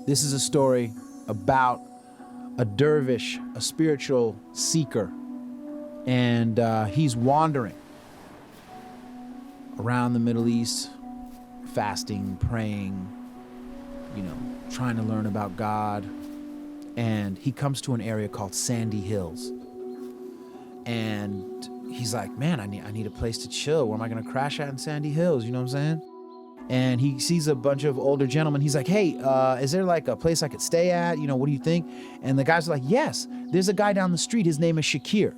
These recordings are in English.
This is a story about a dervish, a spiritual seeker, and he's wandering around the Middle East, fasting, praying, trying to learn about God. And he comes to an area called Sandy Hills. And he's like, man, I need a place to chill. Where am I going to crash at in Sandy Hills? You know what I'm saying? And he sees a bunch of older gentlemen. He's like, hey, is there like a place I could stay at? What do you think? And the guys are like, yes, there's a guy down the street. His name is Shakir.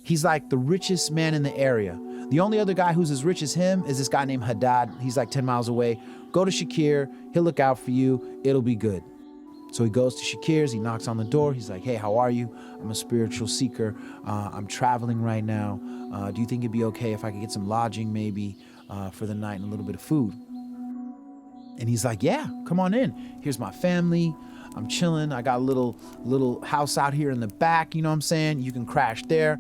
He's like the richest man in the area. The only other guy who's as rich as him is this guy named Haddad. He's like 10 miles away. Go to Shakir. He'll look out for you. It'll be good. So he goes to Shakir's. He knocks on the door. He's like, hey, how are you? I'm a spiritual seeker. I'm traveling right now. Do you think it'd be okay if I could get some lodging maybe for the night and a little bit of food? And he's like, yeah, come on in. Here's my family. I'm chilling. I got a little house out here in the back. You know what I'm saying? You can crash there.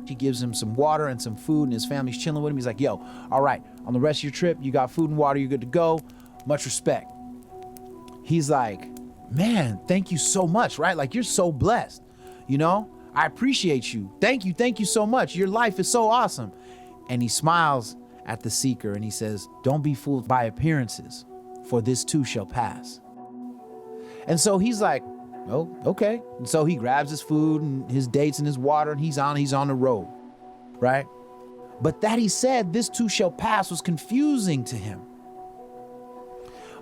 He gives him some water and some food, and his family's chilling with him. He's like, yo, all right, on the rest of your trip, you got food and water. You're good to go. Much respect. He's like, man, thank you so much, right? Like, you're so blessed. I appreciate you. Thank you so much. Your life is so awesome. And he smiles at the seeker and he says, don't be fooled by appearances, for this too shall pass. And so he's like, oh, okay. And so he grabs his food and his dates and his water, and he's on the road, right? But that he said, this too shall pass, was confusing to him.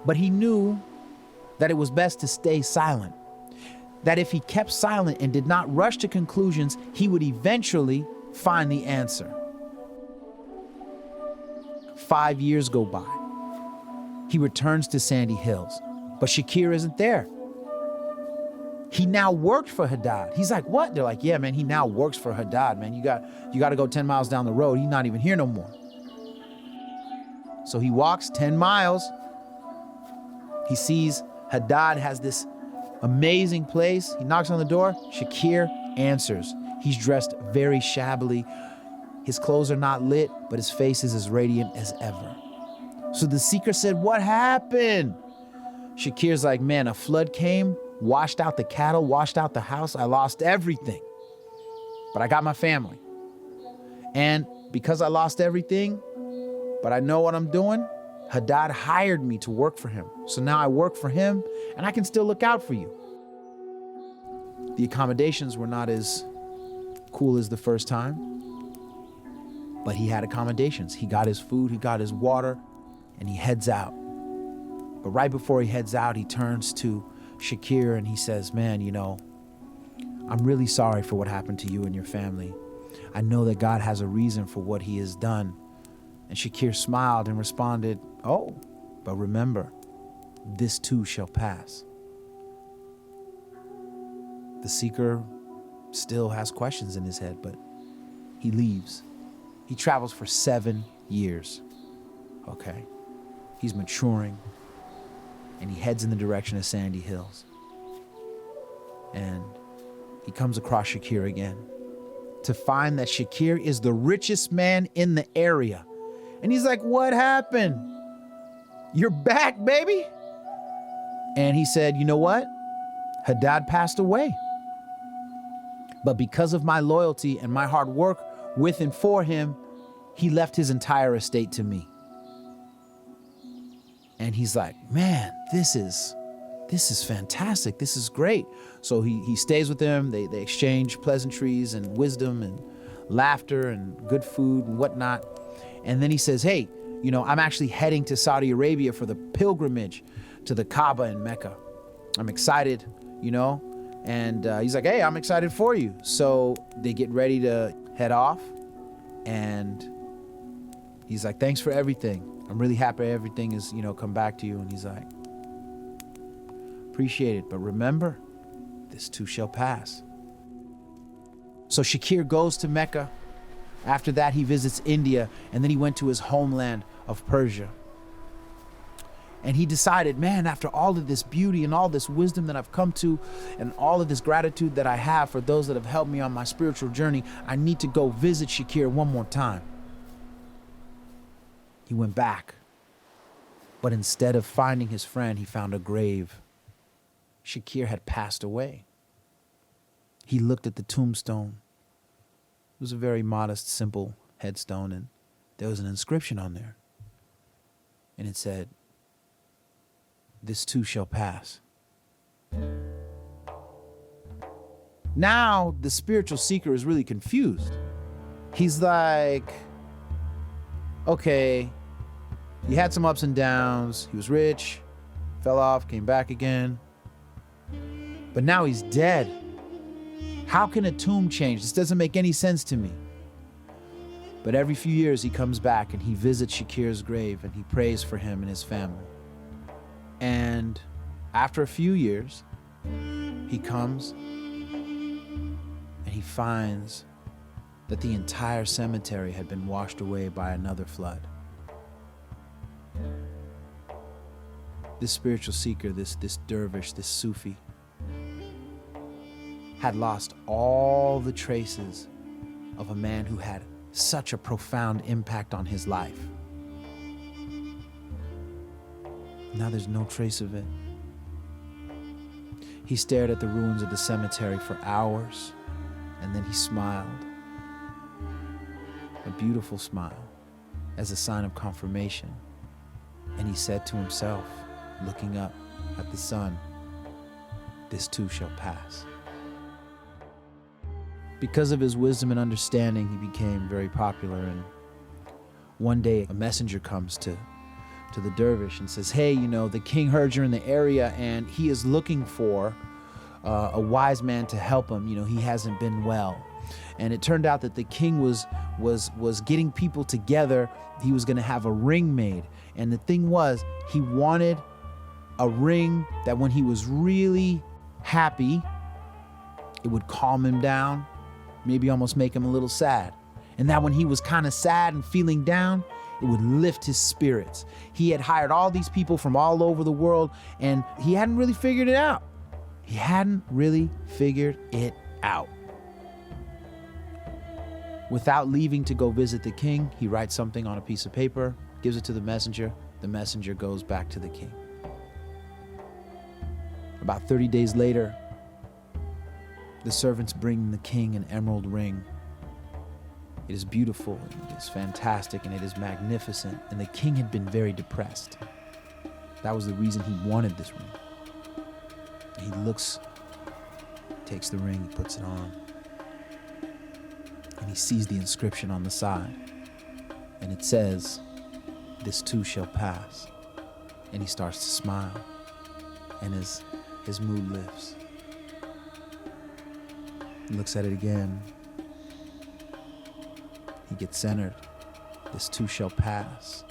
But he knew that it was best to stay silent. That if he kept silent and did not rush to conclusions, he would eventually find the answer. 5 years go by. He returns to Sandy Hills, but Shakir isn't there. He now worked for Haddad. He's like, what? They're like, yeah, man, he now works for Haddad, man. You got to go 10 miles down the road. He's not even here no more. So he walks 10 miles. He sees Haddad has this amazing place. He knocks on the door. Shakir answers. He's dressed very shabbily. His clothes are not lit, but his face is as radiant as ever. So the seeker said, what happened? Shakir's like, man, a flood came, washed out the cattle, washed out the house. I lost everything, but I got my family. And because I lost everything, but I know what I'm doing, Haddad hired me to work for him. So now I work for him and I can still look out for you. The accommodations were not as cool as the first time, but he had accommodations. He got his food, he got his water, and he heads out. But right before he heads out, he turns to Shakir and he says, man, I'm really sorry for what happened to you and your family. I know that God has a reason for what he has done. And Shakir smiled and responded, oh, but remember, this too shall pass. The seeker still has questions in his head, but he leaves. He travels for 7 years. Okay. He's maturing. And he heads in the direction of Sandy Hills. And he comes across Shakir again to find that Shakir is the richest man in the area. And he's like, what happened? You're back, baby? And he said, you know what? Haddad passed away. But because of my loyalty and my hard work with and for him, he left his entire estate to me. And he's like, man, this is fantastic. This is great. So he stays with them. They exchange pleasantries and wisdom and laughter and good food and whatnot. And then he says, hey, I'm actually heading to Saudi Arabia for the pilgrimage to the Kaaba in Mecca. I'm excited, And he's like, hey, I'm excited for you. So they get ready to head off. And he's like, thanks for everything. I'm really happy everything is, come back to you. And he's like, appreciate it. But remember, this too shall pass. So Shakir goes to Mecca. After that, he visits India. And then he went to his homeland of Persia. And he decided, man, after all of this beauty and all this wisdom that I've come to and all of this gratitude that I have for those that have helped me on my spiritual journey, I need to go visit Shakir one more time. He went back, but instead of finding his friend, he found a grave Shakir had passed away. He looked at the tombstone. It was a very modest, simple headstone, and there was an inscription on there. And it said, "This too shall pass." Now, the spiritual seeker is really confused. He's like, okay, he had some ups and downs. He was rich, fell off, came back again. But now he's dead. How can a tomb change? This doesn't make any sense to me. But every few years he comes back and he visits Shakir's grave and he prays for him and his family. And after a few years, he comes and he finds that the entire cemetery had been washed away by another flood. This spiritual seeker, this dervish, this Sufi, had lost all the traces of a man who had such a profound impact on his life. Now there's no trace of it. He stared at the ruins of the cemetery for hours, and then he smiled. A beautiful smile, as a sign of confirmation. And he said to himself, looking up at the sun, "This too shall pass." Because of his wisdom and understanding, he became very popular. And one day a messenger comes to the dervish and says, "Hey, the king heard you're in the area and he is looking for a wise man to help him. He hasn't been well." And it turned out that the king was getting people together. He was going to have a ring made. And the thing was, he wanted a ring that when he was really happy, it would calm him down, maybe almost make him a little sad. And that when he was kind of sad and feeling down, it would lift his spirits. He had hired all these people from all over the world, and he hadn't really figured it out. He hadn't really figured it out. Without leaving to go visit the king, he writes something on a piece of paper, gives it to the messenger. The messenger goes back to the king. About 30 days later, the servants bring the king an emerald ring. It is beautiful, it is fantastic, and it is magnificent. And the king had been very depressed. That was the reason he wanted this ring. He looks, takes the ring, he puts it on, and he sees the inscription on the side. And it says, "This too shall pass." And he starts to smile, and his mood lifts. He looks at it again. He gets centered. "This too shall pass."